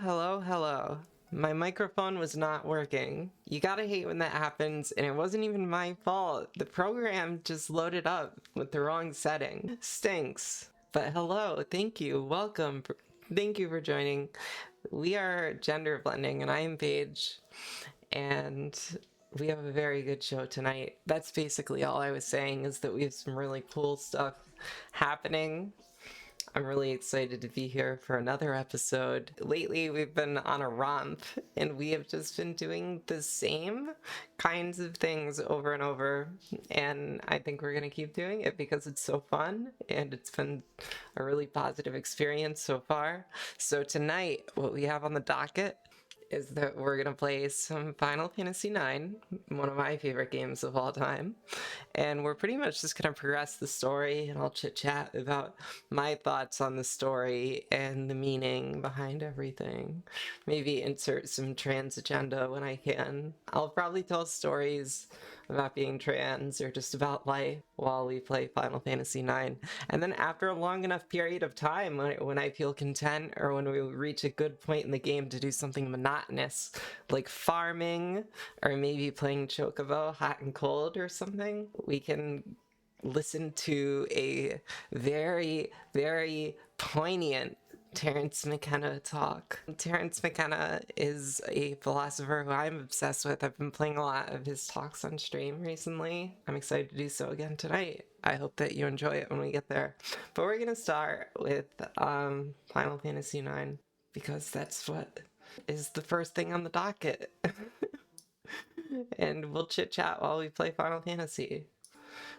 Hello, hello. My microphone was not working. You gotta hate when that happens, and it wasn't even my fault. The program just loaded up with the wrong setting. Stinks. But hello, thank you, welcome. Thank you for joining. We are Gender Blending, and I am Paige, and we have a very good show tonight. That's basically all I was saying, is that we have some really cool stuff happening. I'm really excited to be here for another episode. Lately, we've been on a romp, and we have just been doing the same kinds of things over and over, and I think we're going to keep doing it because it's so fun, and it's been a really positive experience so far. So tonight, what we have on the docket is that we're going to play some Final Fantasy IX, one of my favorite games of all time. And we're pretty much just going to progress the story, and I'll chit-chat about my thoughts on the story and the meaning behind everything. Maybe insert some trans agenda when I can. I'll probably tell stories about being trans or just about life while we play Final Fantasy IX. And then after a long enough period of time, when I feel content or when we reach a good point in the game to do something monotonous, like farming or maybe playing Chocobo Hot and Cold or something, we can listen to a very, very poignant Terence McKenna talk. Terence McKenna is a philosopher who I'm obsessed with. I've been playing a lot of his talks on stream recently. I'm excited to do so again tonight. I hope that you enjoy it when we get there. But we're gonna start with Final Fantasy IX because that's what is the first thing on the docket. And we'll chit chat while we play Final Fantasy.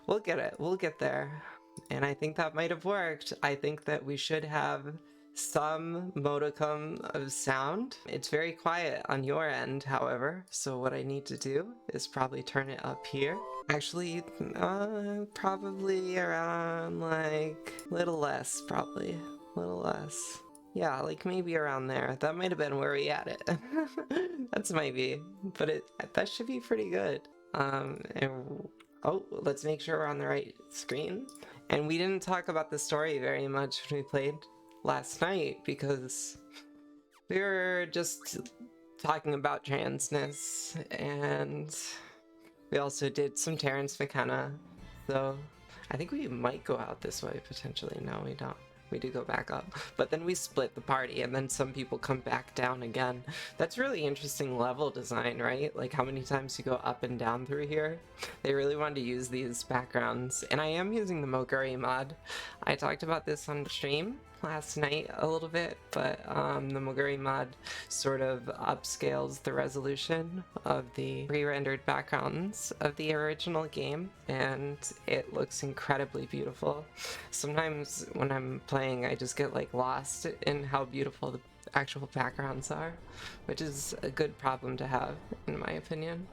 We'll get it. We'll get there. And I think that might have worked. I think that we should have some modicum of sound. It's very quiet on your end, however, so what I need to do is probably turn it up here. Actually, probably around like little less, probably. Little less. Yeah, like maybe around there. That might have been where we had it. That's maybe, but that should be pretty good. And oh, let's make sure we're on the right screen. And we didn't talk about the story very much when we played last night because we were just talking about transness, and we also did some Terence McKenna. So I think we might go out this way potentially. No, we don't. We do go back up, but then we split the party and then some people come back down again. That's really interesting level design, right? Like how many times you go up and down through here. They really wanted to use these backgrounds, and I am using the Moguri mod. I talked about this on stream last night a little bit, but the Moguri mod sort of upscales the resolution of the pre-rendered backgrounds of the original game, and it looks incredibly beautiful. Sometimes when I'm playing, I just get like lost in how beautiful the actual backgrounds are, which is a good problem to have, in my opinion.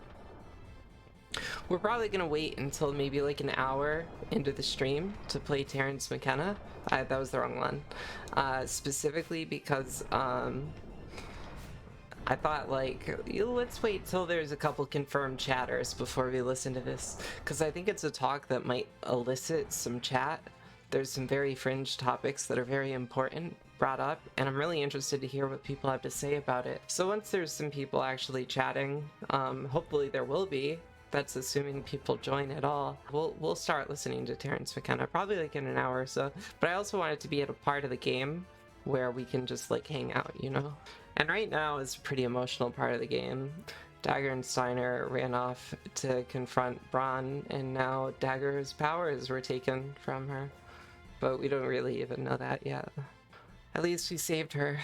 We're probably gonna wait until maybe like an hour into the stream to play Terence McKenna. That was the wrong one. Specifically because I thought like, let's wait till there's a couple confirmed chatters before we listen to this, because I think it's a talk that might elicit some chat. There's some very fringe topics that are very important brought up, and I'm really interested to hear what people have to say about it. So once there's some people actually chatting, hopefully there will be. That's assuming people join at all. We'll start listening to Terence McKenna probably like in an hour or so. But I also want it to be at a part of the game where we can just like hang out, you know? And right now is a pretty emotional part of the game. Dagger and Steiner ran off to confront Braun, and now Dagger's powers were taken from her. But we don't really even know that yet. At least we saved her,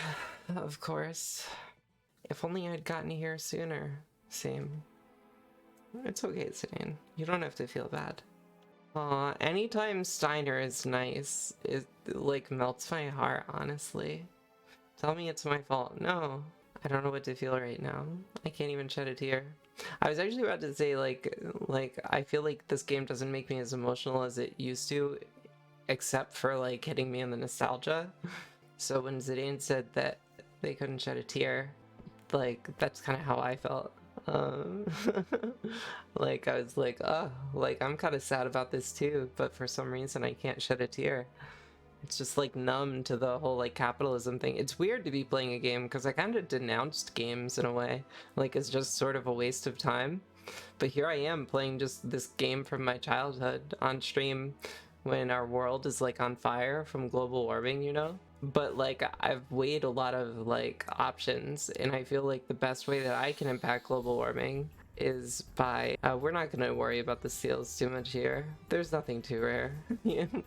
of course. If only I'd gotten here sooner. Same. It's okay, Zidane. You don't have to feel bad. Aw, anytime Steiner is nice, it like melts my heart, honestly. Tell me it's my fault. No, I don't know what to feel right now. I can't even shed a tear. I was actually about to say like I feel like this game doesn't make me as emotional as it used to, except for like hitting me in the nostalgia. So when Zidane said that they couldn't shed a tear, like that's kind of how I felt. Like I was like, oh, like I'm kind of sad about this too, but for some reason I can't shed a tear. It's just like numb to the whole like capitalism thing. It's weird to be playing a game because I kind of denounced games in a way, like it's just sort of a waste of time. But here I am playing just this game from my childhood on stream when our world is like on fire from global warming, you know? But like I've weighed a lot of like options, and I feel like the best way that I can impact global warming is by we're not going to worry about the seals too much here. There's nothing too rare.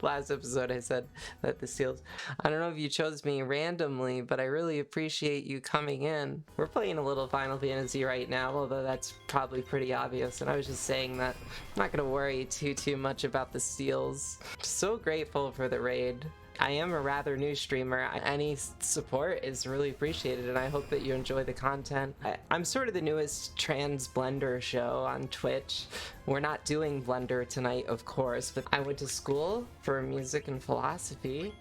Last episode I said that the seals, I don't know if you chose me randomly, but I really appreciate you coming in. We're playing a little Final Fantasy right now, although that's probably pretty obvious, and I was just saying that I'm not going to worry too much about the seals. So grateful for the raid. I am a rather new streamer. Any support is really appreciated, and I hope that you enjoy the content. I'm sort of the newest trans blender show on Twitch. We're not doing blender tonight, of course, but I went to school for music and philosophy,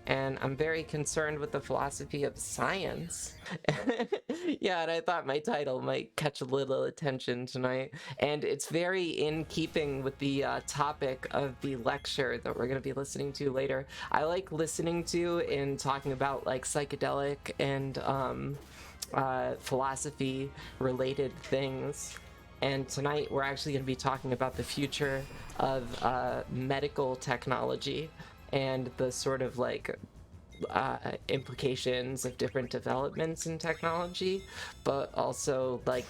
and I'm very concerned with the philosophy of science. Yeah, and I thought my title might catch a little attention tonight. And it's very in keeping with the topic of the lecture that we're going to be listening to later. I like listening to and talking about like psychedelic and philosophy related things. And tonight we're actually going to be talking about the future of medical technology and the sort of like implications of different developments in technology, but also like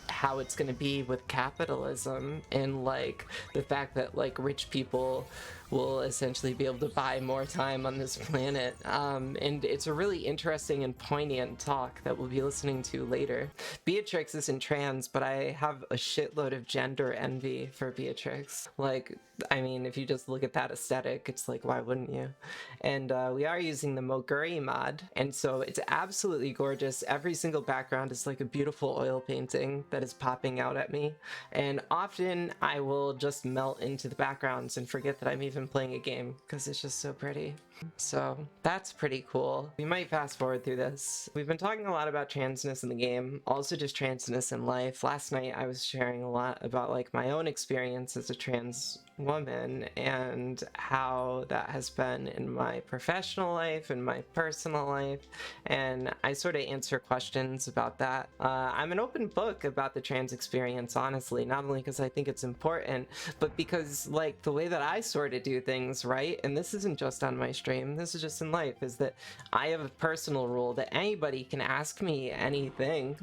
how it's going to be with capitalism and like the fact that like rich people will essentially be able to buy more time on this planet. And it's a really interesting and poignant talk that we'll be listening to later. Beatrix isn't trans, but I have a shitload of gender envy for Beatrix. Like, I mean, if you just look at that aesthetic, it's like, why wouldn't you? And we are using the Moguri mod, and so it's absolutely gorgeous. Every single background is like a beautiful oil painting that is popping out at me, and often I will just melt into the backgrounds and forget that I'm even playing a game because it's just so pretty. So that's pretty cool. We might fast forward through this. We've been talking a lot about transness in the game, also just transness in life. Last night I was sharing a lot about like my own experience as a trans woman and how that has been in my professional life and my personal life, and I sort of answer questions about that. I'm an open book about the trans experience, honestly, not only because I think it's important, but because like the way that I sort of do things, right? And this isn't just on my stream, this is just in life, is that I have a personal rule that anybody can ask me anything.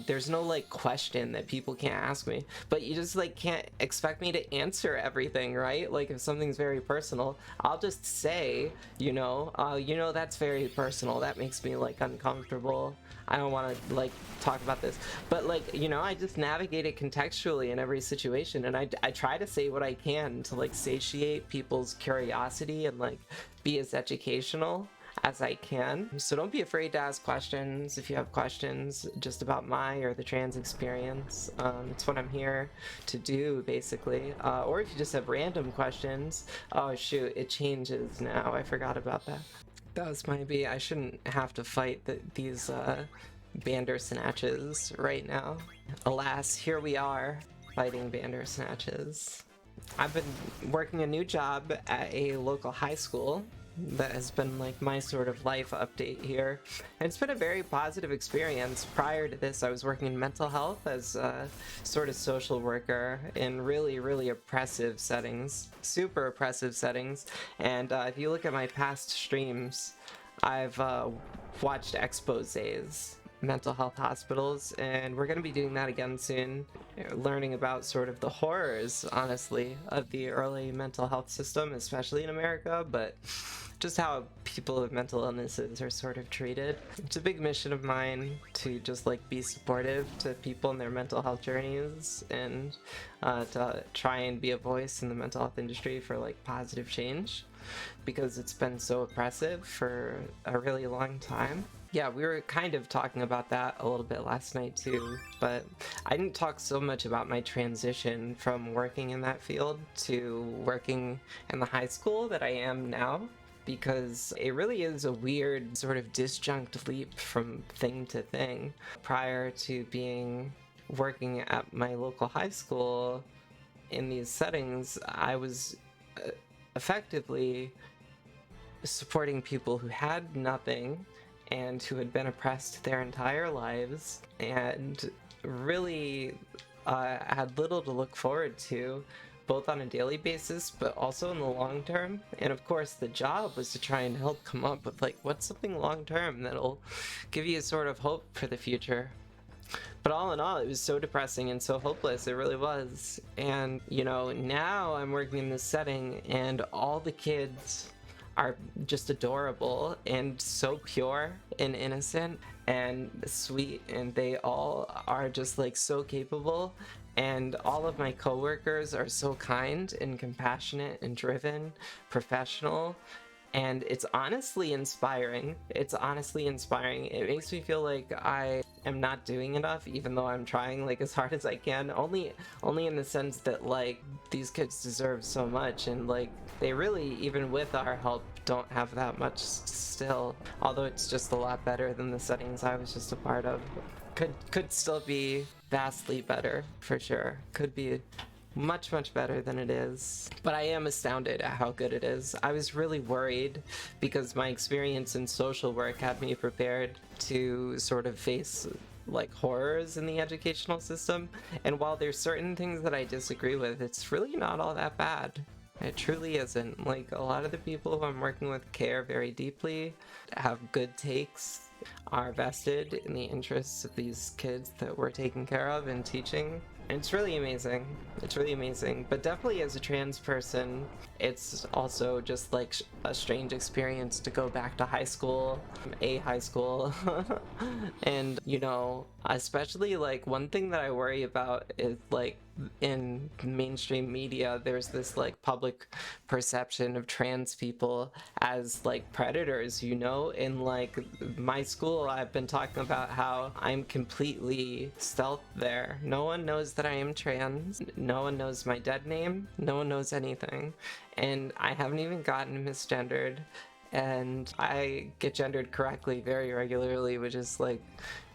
There's no like question that people can't ask me, but you just like can't expect me to answer everything, right? Like if something's very personal, I'll just say, you know, that's very personal, that makes me like uncomfortable, I don't want to like talk about this. But like, you know, I just navigate it contextually in every situation, and I try to say what I can to like satiate people's curiosity and like be as educational as I can. So don't be afraid to ask questions if you have questions just about my or the trans experience. It's what I'm here to do, basically. Or if you just have random questions. Oh shoot, it changes now. I forgot about that. That was my B. I shouldn't have to fight these Bandersnatches right now. Alas, here we are, fighting Bandersnatches. I've been working a new job at a local high school. That has been like my sort of life update here, and it's been a very positive experience. Prior to this, I was working in mental health as a sort of social worker in really oppressive settings, super oppressive settings. And if you look at my past streams, I've watched exposés, mental health hospitals, and we're going to be doing that again soon, learning about sort of the horrors, honestly, of the early mental health system, especially in America, but just how people with mental illnesses are sort of treated. It's a big mission of mine to just like be supportive to people in their mental health journeys, and to try and be a voice in the mental health industry for like positive change, because it's been so oppressive for a really long time. Yeah, we were kind of talking about that a little bit last night too, but I didn't talk so much about my transition from working in that field to working in the high school that I am now, because it really is a weird sort of disjunct leap from thing to thing. Prior to working at my local high school in these settings, I was effectively supporting people who had nothing and who had been oppressed their entire lives and really had little to look forward to, both on a daily basis but also in the long term. And of course the job was to try and help come up with like what's something long term that'll give you a sort of hope for the future. But all in all, it was so depressing and so hopeless, it really was. And you know, now I'm working in this setting and all the kids are just adorable and so pure and innocent and sweet, and they all are just like so capable, and all of my coworkers are so kind and compassionate and driven, professional, and it's honestly inspiring. It's honestly inspiring. It makes me feel like I am not doing enough, even though I'm trying like as hard as I can. Only in the sense that like these kids deserve so much, and like they really, even with our help, don't have that much still. Although it's just a lot better than the settings I was just a part of. Could still be vastly better for sure. Could be much better than it is, but I am astounded at how good it is. I was really worried because my experience in social work had me prepared to sort of face like horrors in the educational system, and while there's certain things that I disagree with, it's really not all that bad. It truly isn't. Like, a lot of the people who I'm working with care very deeply, have good takes, are vested in the interests of these kids that we're taking care of and teaching. And it's really amazing. It's really amazing. But definitely as a trans person, it's also just like a strange experience to go back to high school, and you know, especially like one thing that I worry about is like in mainstream media, there's this like public perception of trans people as like predators, you know. In like my school, I've been talking about how I'm completely stealth there. No one knows that I am trans. No one knows my dead name. No one knows anything. And I haven't even gotten misgendered. And I get gendered correctly very regularly, which is like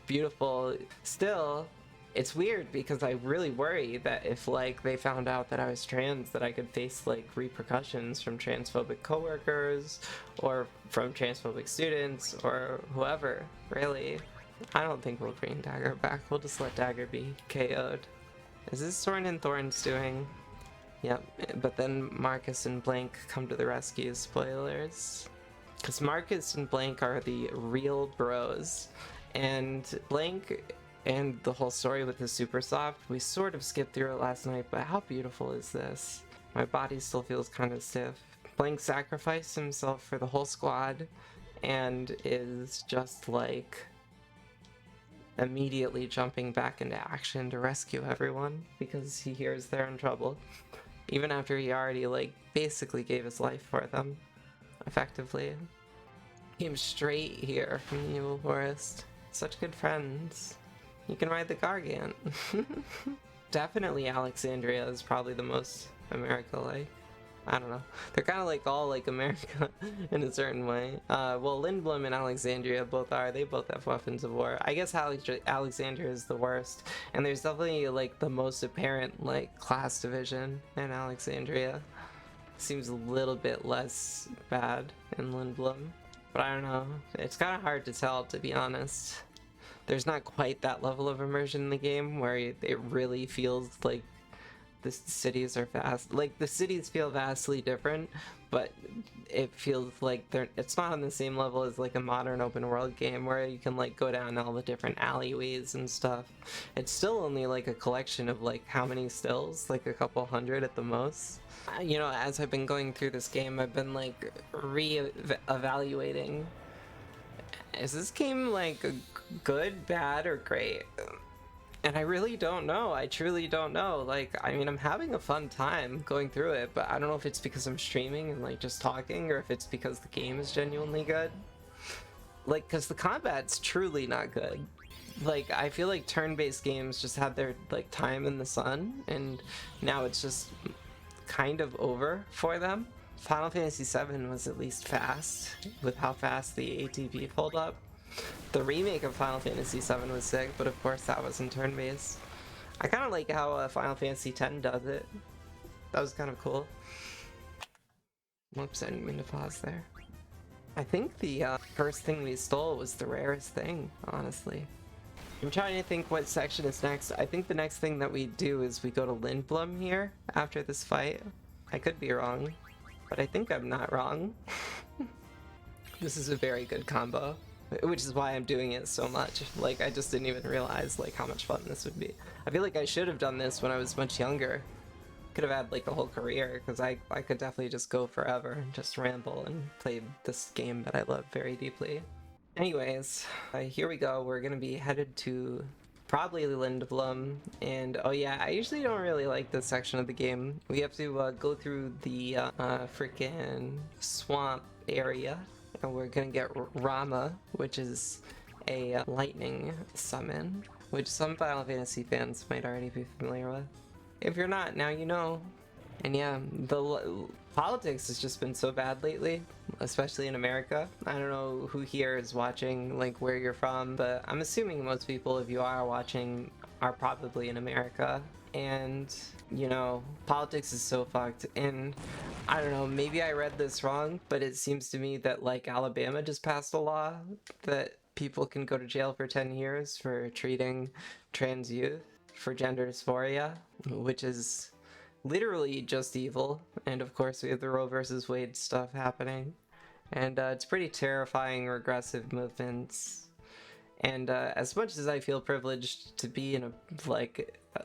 beautiful. Still, it's weird because I really worry that if like they found out that I was trans, that I could face like repercussions from transphobic coworkers or from transphobic students or whoever, really. I don't think we'll bring Dagger back. We'll just let Dagger be KO'd. Is this Soren and Thorn's doing? Yep, but then Marcus and Blank come to the rescue, spoilers. Because Marcus and Blank are the real bros, and Blank and the whole story with the super soft, we sort of skipped through it last night, but how beautiful is this? My body still feels kind of stiff. Blank sacrificed himself for the whole squad and is just like immediately jumping back into action to rescue everyone because he hears they're in trouble, even after he already like basically gave his life for them, effectively. Came straight here from the evil forest. Such good friends. You can ride the Gargant. Definitely Alexandria is probably the most America-like. I don't know. They're kind of like all like America in a certain way. Well, Lindblom and Alexandria both are. They both have weapons of war. I guess Alexandria is the worst. And there's definitely like the most apparent like class division in Alexandria. Seems a little bit less bad in Lindblom. But I don't know. It's kind of hard to tell, to be honest. There's not quite that level of immersion in the game where it really feels like the cities are vast. Like, the cities feel vastly different, but it feels like it's not on the same level as like a modern open world game where you can like go down all the different alleyways and stuff. It's still only like a collection of like how many stills? Like a couple hundred at the most. You know, as I've been going through this game, I've been like re-evaluating. Is this game like good, bad, or great? And I really don't know. I truly don't know. Like, I mean, I'm having a fun time going through it, but I don't know if it's because I'm streaming and like just talking, or if it's because the game is genuinely good. Like, because the combat's truly not good. Like, I feel like turn-based games just had their like time in the sun, and now it's just kind of over for them. Final Fantasy VII was at least fast, with how fast the ATB pulled up. The remake of Final Fantasy VII was sick, but of course that wasn't turn-based. I kind of like how Final Fantasy X does it. That was kind of cool. Whoops, I didn't mean to pause there. I think the first thing we stole was the rarest thing, honestly. I'm trying to think what section is next. I think the next thing that we do is we go to Lindblom here after this fight. I could be wrong, but I think I'm not wrong. This is a very good combo, which is why I'm doing it so much. Like, I just didn't even realize like how much fun this would be. I feel like I should have done this when I was much younger. Could have had like a whole career, because I could definitely just go forever and just ramble and play this game that I love very deeply. Anyways, here we go. We're gonna be headed to probably Lindblom, and oh yeah, I usually don't really like this section of the game. We have to go through the freaking swamp area, and we're gonna get Ramuh, which is a lightning summon, which some Final Fantasy fans might already be familiar with. If you're not, now you know. And yeah, the politics has just been so bad lately, especially in America. I don't know who here is watching, like where you're from, but I'm assuming most people, if you are watching, are probably in America. And, you know, politics is so fucked. And I don't know, maybe I read this wrong, but it seems to me that like Alabama just passed a law that people can go to jail for 10 years for treating trans youth for gender dysphoria, which is literally just evil. And of course we have the Roe versus Wade stuff happening, and it's pretty terrifying regressive movements. And as much as I feel privileged to be in a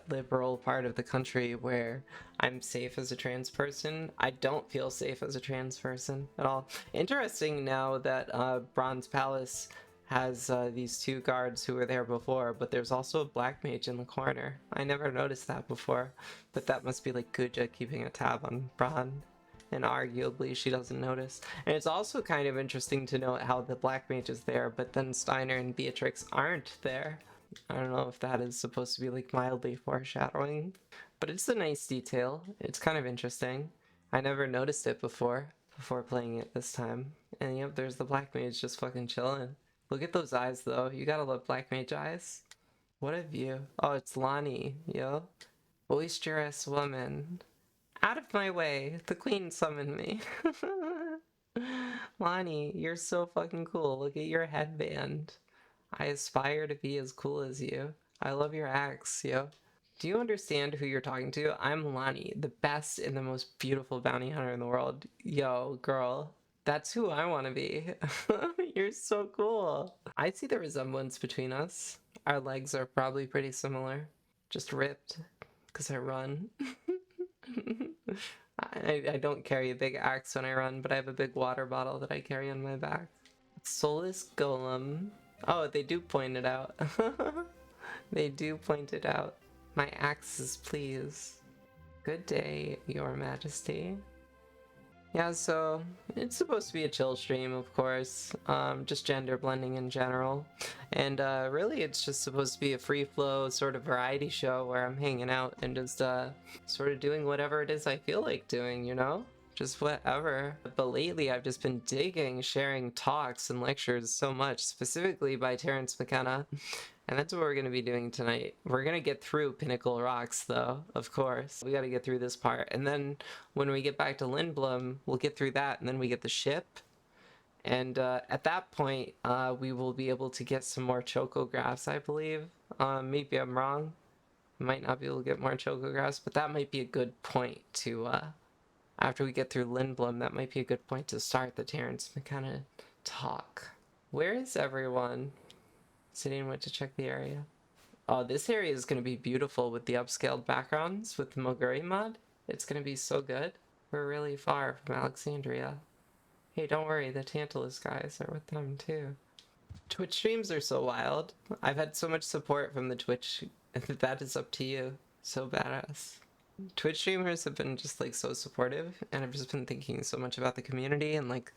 liberal part of the country where I'm safe as a trans person, I don't feel safe as a trans person at all. Interesting now that Bronze Palace has these two guards who were there before, but there's also a black mage in the corner. I never noticed that before, but that must be like Kuja keeping a tab on Bron, and arguably she doesn't notice. And it's also kind of interesting to note how the black mage is there, but then Steiner and Beatrix aren't there. I don't know if that is supposed to be like mildly foreshadowing, but it's a nice detail. It's kind of interesting. I never noticed it before playing it this time. And yep, there's the black mage just fucking chilling. Look at those eyes though. You gotta love black mage eyes. What a view. Oh, it's Lonnie, yo. Boisterous woman. Out of my way. The queen summoned me. Lonnie, you're so fucking cool. Look at your headband. I aspire to be as cool as you. I love your axe, yo. Do you understand who you're talking to? I'm Lonnie, the best and the most beautiful bounty hunter in the world. Yo, girl. That's who I want to be. You're so cool. I see the resemblance between us. Our legs are probably pretty similar. Just ripped, because I run. I don't carry a big axe when I run, but I have a big water bottle that I carry on my back. Soulless Golem. Oh, they do point it out. They do point it out. My axes, please. Good day, Your Majesty. Yeah, so it's supposed to be a chill stream, of course, just gender blending in general, and really it's just supposed to be a free flow sort of variety show where I'm hanging out and just sort of doing whatever it is I feel like doing, you know? Just whatever. But lately I've just been digging sharing talks and lectures so much, specifically by Terrence McKenna. And that's what we're going to be doing tonight. We're going to get through Pinnacle Rocks, though, of course. We got to get through this part. And then when we get back to Lindblom, we'll get through that, and then we get the ship. And at that point, we will be able to get some more chocographs, I believe. Maybe I'm wrong. Might not be able to get more chocographs, but that might be a good point to, after we get through Lindblom, that might be a good point to start the Terrence McKenna talk. Where is everyone? Zidane went to check the area. Oh, this area is going to be beautiful with the upscaled backgrounds with the Moguri mod. It's going to be so good. We're really far from Alexandria. Hey, don't worry, the Tantalus guys are with them too. Twitch streams are so wild. I've had so much support from the Twitch. That is up to you. So badass. Twitch streamers have been just like so supportive, and I've just been thinking so much about the community and like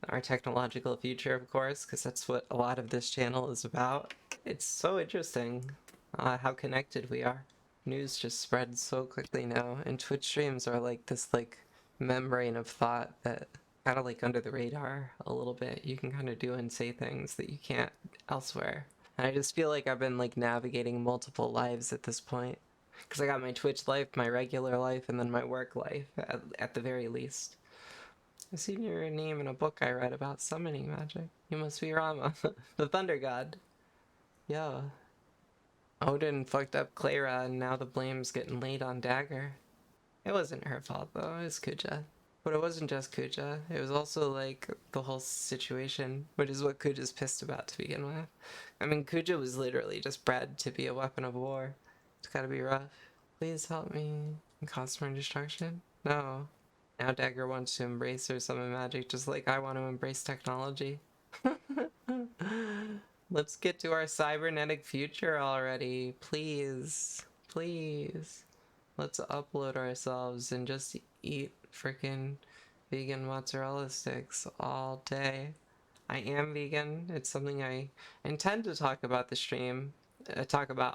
our technological future, of course, because that's what a lot of this channel is about. It's so interesting how connected we are. News just spreads so quickly now, and Twitch streams are like this like membrane of thought that kind of like under the radar a little bit. You can kind of do and say things that you can't elsewhere. And I just feel like I've been like navigating multiple lives at this point. Because I got my Twitch life, my regular life, and then my work life, at the very least. I've seen your name in a book I read about summoning magic. You must be Ramuh, the thunder god. Yo. Odin fucked up Clara and now the blame's getting laid on Dagger. It wasn't her fault though, it was Kuja. But it wasn't just Kuja, it was also like the whole situation, which is what Kuja's pissed about to begin with. I mean, Kuja was literally just bred to be a weapon of war. It's gotta be rough. Please help me. Cause more destruction? No. Now Dagger wants to embrace her summon magic just like I want to embrace technology. Let's get to our cybernetic future already. Please. Please. Let's upload ourselves and just eat freaking vegan mozzarella sticks all day. I am vegan. It's something I intend to talk about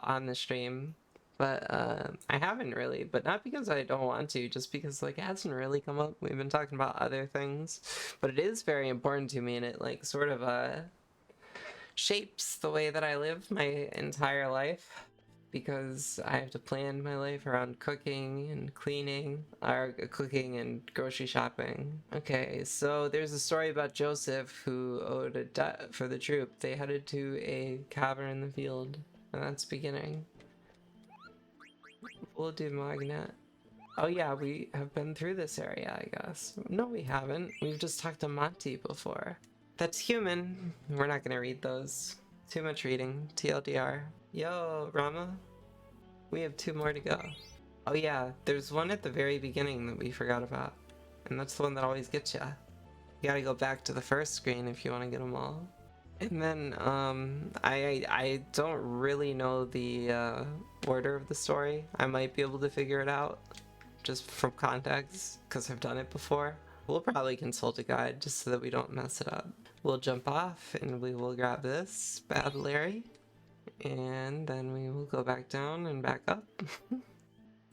on the stream. But I haven't really, but not because I don't want to, just because like it hasn't really come up. We've been talking about other things, but it is very important to me, and it like sort of shapes the way that I live my entire life, because I have to plan my life around cooking and cleaning, or cooking and grocery shopping. Okay, so there's a story about Joseph who owed a debt for the troop. They headed to a cavern in the field, and that's beginning. We'll do Magnet. Oh yeah, we have been through this area, I guess. No, we haven't. We've just talked to Monty before. That's human. We're not gonna read those. Too much reading. TLDR. Yo, Ramuh. We have 2 more to go. Oh yeah, there's one at the very beginning that we forgot about. And that's the one that always gets ya. You gotta go back to the first screen if you want to get them all. And then, I don't really know the order of the story. I might be able to figure it out just from context, because I've done it before. We'll probably consult a guide just so that we don't mess it up. We'll jump off and we will grab this bad Larry, and then we will go back down and back up.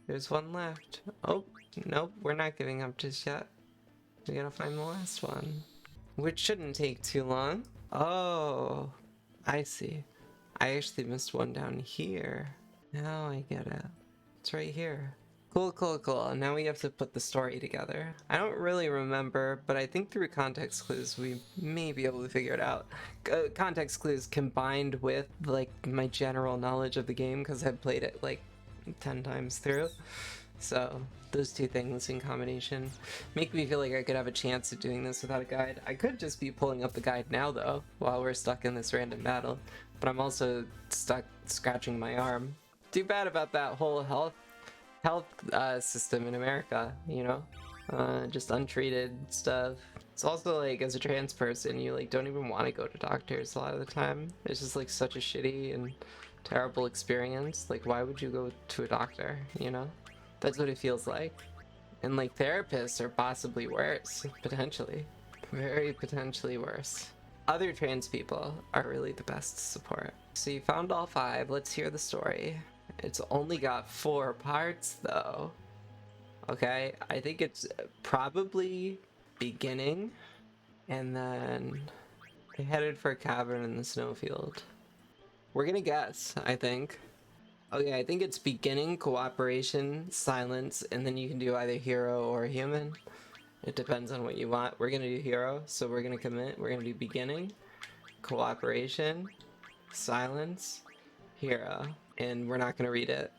There's one left. Oh, nope, we're not giving up just yet. We gotta find the last one, which shouldn't take too long. Oh, I see. I actually missed one down here. Now I get it. It's right here. Cool, cool, cool. Now we have to put the story together. I don't really remember, but I think through context clues we may be able to figure it out. Context clues combined with like my general knowledge of the game, because I've played it like 10 times through. So those 2 things in combination make me feel like I could have a chance at doing this without a guide. I could just be pulling up the guide now though, while we're stuck in this random battle, but I'm also stuck scratching my arm. Too bad about that whole health system in America, you know? Just untreated stuff. It's also like, as a trans person, you like don't even want to go to doctors a lot of the time. It's just like such a shitty and terrible experience. Like, why would you go to a doctor, you know? That's what it feels like. And like therapists are possibly worse, potentially. Very potentially worse. Other trans people are really the best support. So you found all 5, let's hear the story. It's only got 4 parts though. Okay, I think it's probably beginning, and then they headed for a cavern in the snowfield. We're gonna guess, I think. Okay, I think it's beginning, cooperation, silence, and then you can do either hero or human. It depends on what you want. We're gonna do hero, so we're gonna commit. We're gonna do beginning, cooperation, silence, hero, and we're not gonna read it.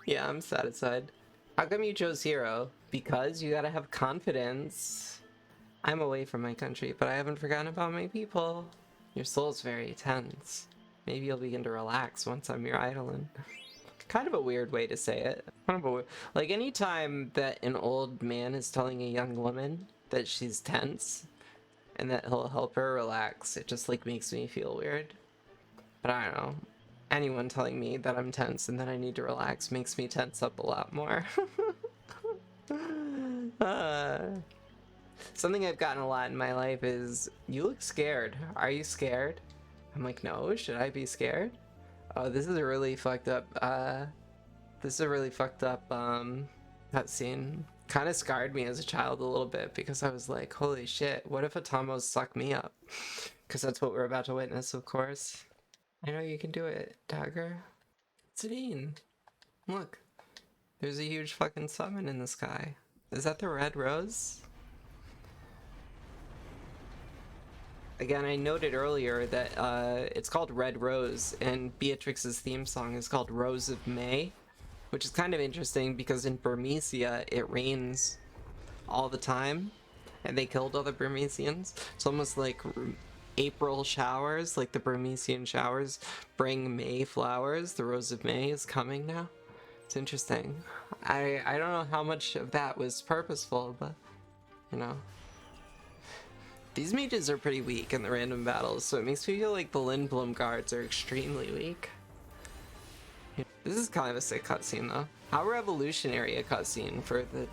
Yeah, I'm satisfied. How come you chose hero? Because you gotta have confidence. I'm away from my country, but I haven't forgotten about my people. Your soul's very tense. Maybe you'll begin to relax once I'm your idolin. Kind of a weird way to say it. Kind of like anytime that an old man is telling a young woman that she's tense and that he'll help her relax, it just like makes me feel weird. But I don't know. Anyone telling me that I'm tense and that I need to relax makes me tense up a lot more. Something I've gotten a lot in my life is, you look scared. Are you scared? I'm like, no, should I be scared? Oh, this is a really fucked up, cutscene. Kind of scarred me as a child a little bit, because I was like, holy shit, what if Atomos suck me up? Because that's what we're about to witness, of course. I know you can do it, Dagger. Zidane. Look. There's a huge fucking summon in the sky. Is that the red rose? Again, I noted earlier that it's called Red Rose, and Beatrix's theme song is called Rose of May, which is kind of interesting because in Burmecia it rains all the time, and they killed all the Burmesians. It's almost like April showers, like the Burmesian showers, bring May flowers. The Rose of May is coming now. It's interesting. I don't know how much of that was purposeful, but you know. These mages are pretty weak in the random battles, so it makes me feel like the Lindblom guards are extremely weak. This is kind of a sick cutscene though. How revolutionary a cutscene for the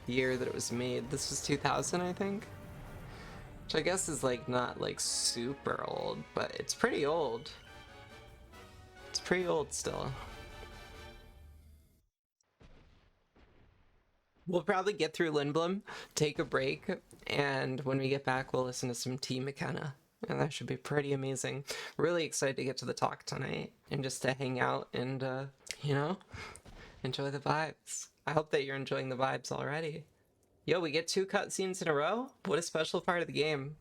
year that it was made. This was 2000, I think? Which I guess is like not like super old, but it's pretty old. It's pretty old still. We'll probably get through Lindblom, take a break, and when we get back, we'll listen to some T. McKenna. And that should be pretty amazing. Really excited to get to the talk tonight and just to hang out and, you know, enjoy the vibes. I hope that you're enjoying the vibes already. Yo, we get 2 cutscenes in a row? What a special part of the game.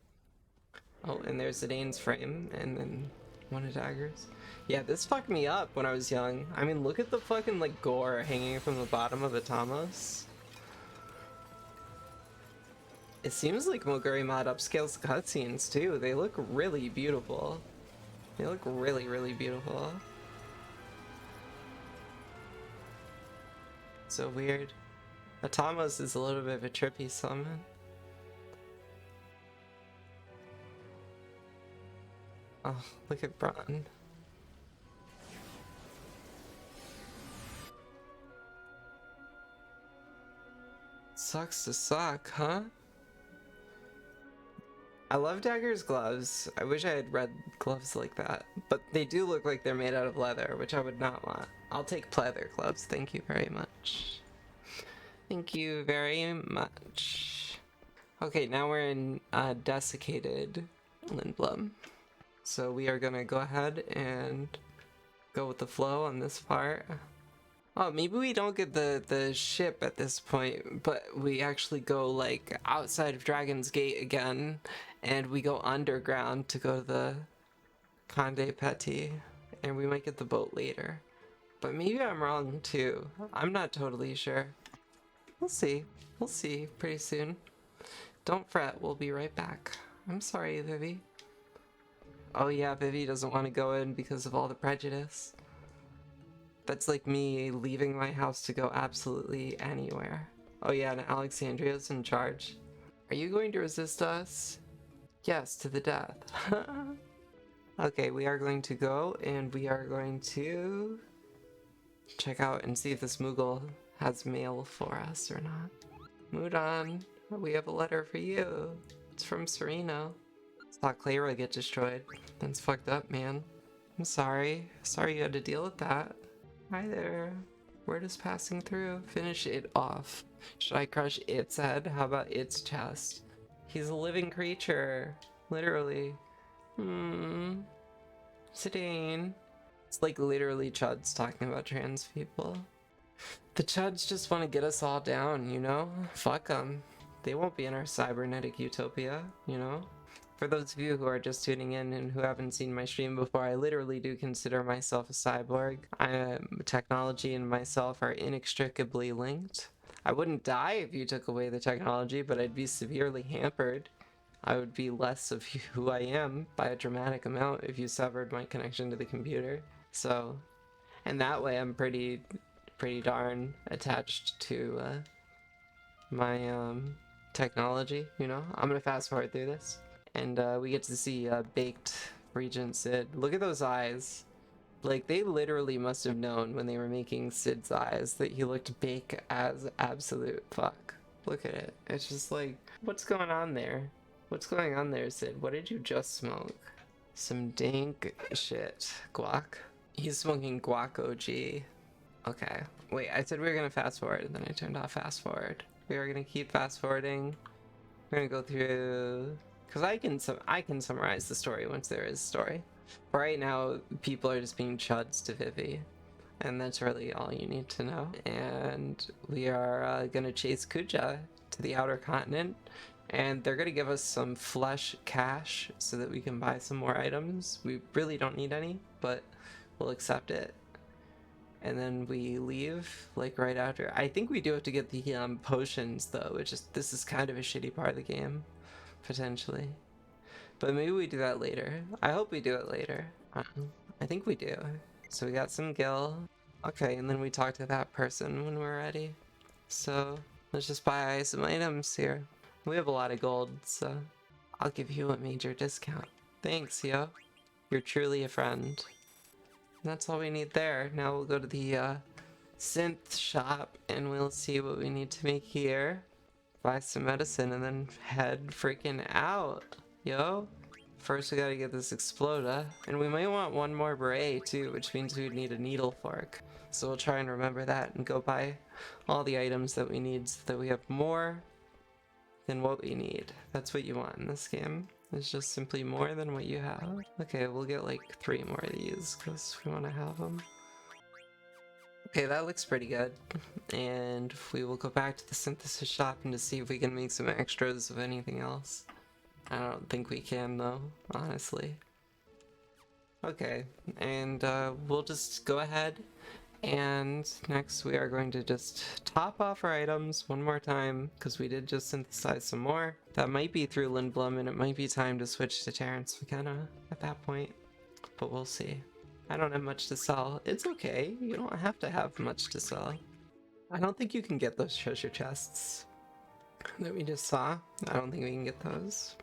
Oh, and there's Zidane's frame, and then one of Dagger's. Yeah, this fucked me up when I was young. I mean, look at the fucking, like, gore hanging from the bottom of the Tamos. It seems like Moguri Mod upscales the cutscenes too. They look really beautiful. They look really, really beautiful. So weird. Atamos is a little bit of a trippy summon. Oh, look at Bron. Sucks to suck, huh? I love Dagger's gloves. I wish I had red gloves like that. But they do look like they're made out of leather, which I would not want. I'll take pleather gloves. Thank you very much. Thank you very much. Okay, now we're in desiccated Lindblom. So we are gonna go ahead and go with the flow on this part. Oh, maybe we don't get the ship at this point, but we actually go like outside of Dragon's Gate again, and we go underground to go to the Conde Petit, and we might get the boat later. But maybe I'm wrong too. I'm not totally sure. We'll see. We'll see pretty soon. Don't fret, we'll be right back. I'm sorry, Vivi. Oh yeah, Vivi doesn't want to go in because of all the prejudice. That's like me leaving my house to go absolutely anywhere. Oh yeah, and Alexandria's in charge. Are you going to resist us? Yes, to the death. Okay, we are going to go and we are going to check out and see if this Moogle has mail for us or not. Mudan, we have a letter for you. It's from Sereno. Saw Clara get destroyed. That's fucked up, man. I'm sorry. Sorry you had to deal with that. Hi there. Word is passing through. Finish it off. Should I crush its head? How about its chest? He's a living creature. Literally. Zidane. It's like literally Chuds talking about trans people. The Chuds just want to get us all down, you know? Fuck them. They won't be in our cybernetic utopia, you know? For those of you who are just tuning in and who haven't seen my stream before, I literally do consider myself a cyborg. Technology and myself are inextricably linked. I wouldn't die if you took away the technology, but I'd be severely hampered. I would be less of who I am by a dramatic amount if you severed my connection to the computer. So, and that way I'm pretty darn attached to my technology, you know? I'm gonna fast forward through this. And we get to see baked Regent Sid. Look at those eyes. Like, they literally must have known when they were making Sid's eyes that he looked baked as absolute fuck. Look at it. It's just like, what's going on there? What's going on there, Sid? What did you just smoke? Some dank shit. Guac? He's smoking guac OG. Okay. Wait, I said we were gonna fast forward, and then I turned off fast forward. We are gonna keep fast forwarding. We're gonna go through... Because I can summarize the story once there is a story. Right now, people are just being chuds to Vivi. And that's really all you need to know. And we are gonna chase Kuja to the outer continent. And they're gonna give us some flesh cash so that we can buy some more items. We really don't need any, but we'll accept it. And then we leave like right after. I think we do have to get the potions though, which is, this is kind of a shitty part of the game, potentially. But maybe we do that later. I hope we do it later. I think we do. So we got some gil. Okay, and then we talk to that person when we're ready. So let's just buy some items here. We have a lot of gold, so I'll give you a major discount. Thanks, yo. You're truly a friend. That's all we need there. Now we'll go to the synth shop and we'll see what we need to make here. Buy some medicine and then head freaking out. Yo. First we gotta get this exploder. And we might want one more beret too, which means we would need a needle fork. So we'll try and remember that and go buy all the items that we need so that we have more than what we need. That's what you want in this game. It's just simply more than what you have. Okay, we'll get like 3 more of these because we want to have them. Okay, that looks pretty good. And we will go back to the synthesis shop and to see if we can make some extras of anything else. I don't think we can though, honestly. Okay, and we'll just go ahead. And next we are going to just top off our items one more time because we did just synthesize some more. That might be through Lindblom and it might be time to switch to Terrence McKenna at that point, but we'll see. I don't have much to sell. It's okay, you don't have to have much to sell. I don't think you can get those treasure chests that we just saw. I don't think we can get those.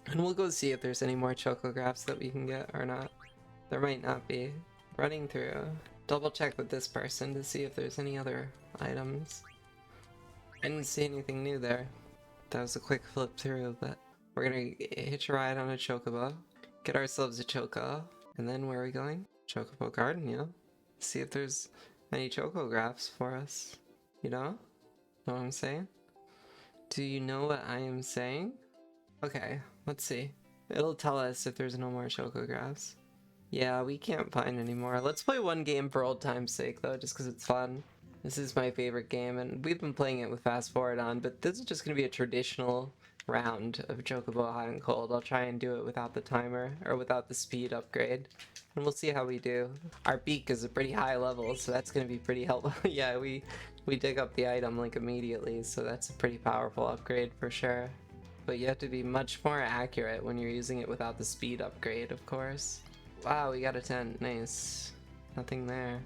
And we'll go see if there's any more chocographs that we can get or not. There might not be. Running through. Double check with this person to see if there's any other items. I didn't see anything new there. That was a quick flip through, but we're gonna hitch a ride on a chocobo, get ourselves a choco, and then where are we going? Chocobo Garden, yeah. See if there's any chocographs for us. You know? Know what I'm saying? Do you know what I am saying? Okay, let's see. It'll tell us if there's no more chocographs. Yeah, we can't find any more. Let's play one game for old time's sake though, just because it's fun. This is my favorite game, and we've been playing it with fast forward on, but this is just going to be a traditional round of Chocobo Hot and Cold. I'll try and do it without the timer, or without the speed upgrade, and we'll see how we do. Our beak is a pretty high level, so that's going to be pretty helpful. Yeah, we dig up the item like immediately, so that's a pretty powerful upgrade for sure. But you have to be much more accurate when you're using it without the speed upgrade, of course. Wow, we got a tent. Nice. Nothing there.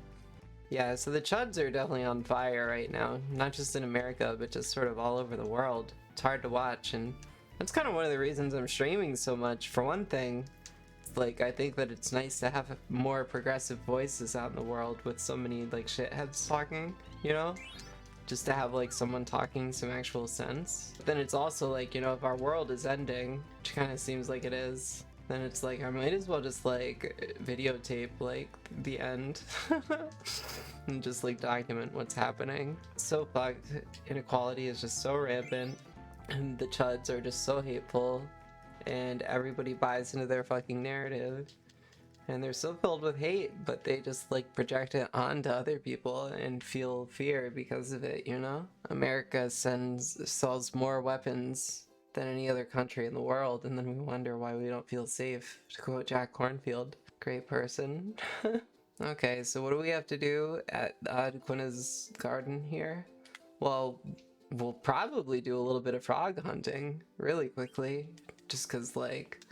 Yeah, so the chuds are definitely on fire right now. Not just in America, but just sort of all over the world. It's hard to watch, and that's kind of one of the reasons I'm streaming so much. For one thing, it's like, I think that it's nice to have more progressive voices out in the world with so many, like, shitheads talking, you know? Just to have, like, someone talking some actual sense. But then it's also like, you know, if our world is ending, which kind of seems like it is, then it's like, I might as well just like videotape like the end and just like document what's happening. So fucked. Inequality is just so rampant and the chuds are just so hateful and everybody buys into their fucking narrative and they're so filled with hate, but they just like project it onto other people and feel fear because of it, you know? America sells more weapons than any other country in the world, and then we wonder why we don't feel safe, to quote Jack Cornfield. Great person. Okay, so what do we have to do at Quina's garden here? Well, we'll probably do a little bit of frog hunting really quickly, just because, like,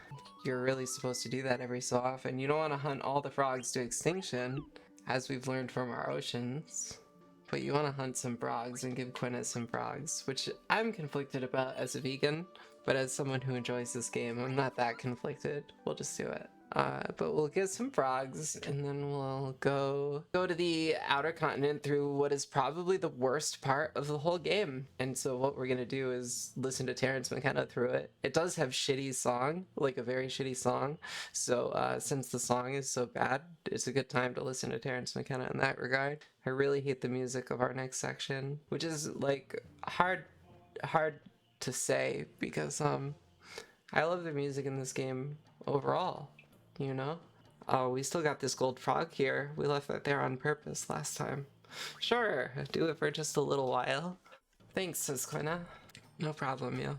you're really supposed to do that every so often. You don't want to hunt all the frogs to extinction, as we've learned from our oceans. But you want to hunt some frogs and give Quina some frogs, which I'm conflicted about as a vegan, but as someone who enjoys this game, I'm not that conflicted. We'll just do it. But we'll get some frogs, and then we'll go to the outer continent through what is probably the worst part of the whole game. And so what we're gonna do is listen to Terrence McKenna through it. It does have shitty song, like a very shitty song. So since the song is so bad, it's a good time to listen to Terrence McKenna in that regard. I really hate the music of our next section, which is like hard to say because I love the music in this game overall. You know? Oh, we still got this gold frog here. We left that there on purpose last time. Sure, do it for just a little while. Thanks, says Quina. No problem, yo.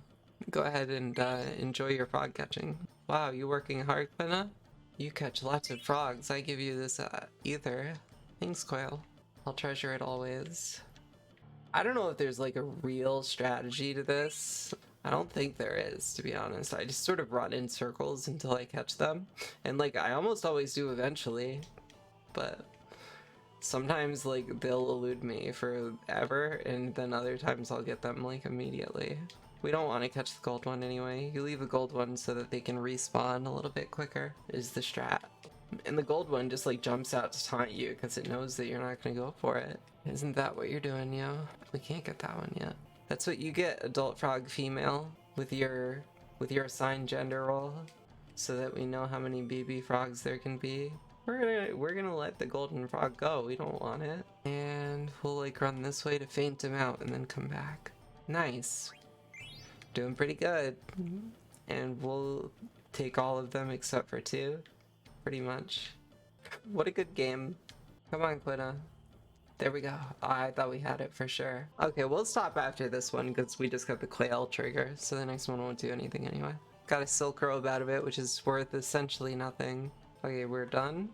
Go ahead and enjoy your frog catching. Wow, you working hard, Quina? You catch lots of frogs. I give you this ether. Thanks, Quail. I'll treasure it always. I don't know if there's like a real strategy to this. I don't think there is, to be honest. I just sort of run in circles until I catch them. And like, I almost always do eventually. But sometimes like they'll elude me forever, and then other times I'll get them like immediately. We don't want to catch the gold one anyway. You leave the gold one so that they can respawn a little bit quicker, is the strat. And the gold one just like jumps out to taunt you because it knows that you're not gonna go for it. Isn't that what you're doing, yo? We can't get that one yet. That's what you get, adult frog female, with your assigned gender role, so that we know how many BB frogs there can be. We're gonna let the golden frog go. We don't want it. And we'll like run this way to faint him out and then come back. Nice. Doing pretty good. And we'll take all of them except for 2. Pretty much. What a good game. Come on, Quina. There we go. Oh, I thought we had it for sure. Okay, we'll stop after this one because we just got the quail trigger, so the next one won't do anything anyway. Got a silk robe out of it, which is worth essentially nothing. Okay, we're done.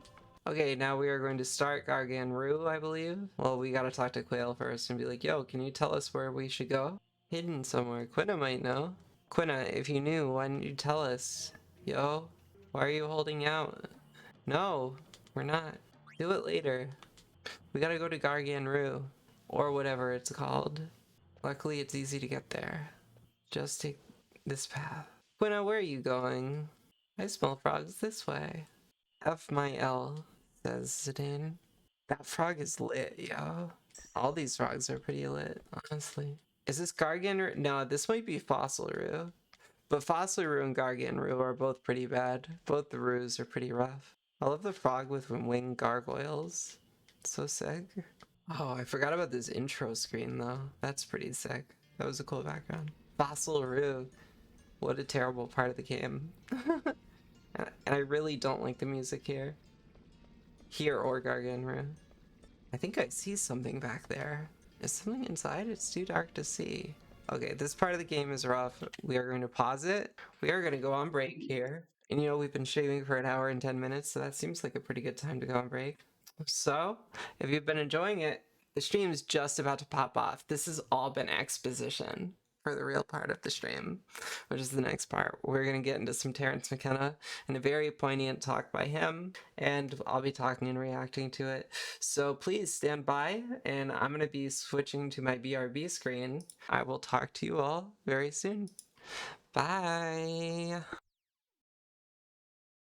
Okay, now we are going to start Ramuh, I believe. Well, we gotta talk to Quail first and be like, yo, can you tell us where we should go? Hidden somewhere. Quina might know. Quina, if you knew, why didn't you tell us? Yo, why are you holding out? No, we're not. Do it later. We gotta go to Ramuh, or whatever it's called. Luckily, it's easy to get there. Just take this path. Quina, where are you going? I smell frogs this way. F my L, says Zidane. That frog is lit, yo. All these frogs are pretty lit, honestly. Is this Ramuh? No, this might be Ramuh. But Ramuh and Ramuh are both pretty bad. Both the Roos are pretty rough. I love the frog with winged gargoyles. It's so sick. Oh, I forgot about this intro screen though. That's pretty sick. That was a cool background. Ramuh. What a terrible part of the game. And I really don't like the music here. Here or Ramuh. I think I see something back there. Is something inside? It's too dark to see. Okay, this part of the game is rough. We are going to pause it. We are going to go on break here. And you know, we've been streaming for 1 hour and 10 minutes, so that seems like a pretty good time to go on break. So, if you've been enjoying it, the stream's just about to pop off. This has all been exposition for the real part of the stream, which is the next part. We're going to get into some Terrence McKenna and a very poignant talk by him, and I'll be talking and reacting to it. So please stand by, and I'm going to be switching to my BRB screen. I will talk to you all very soon. Bye!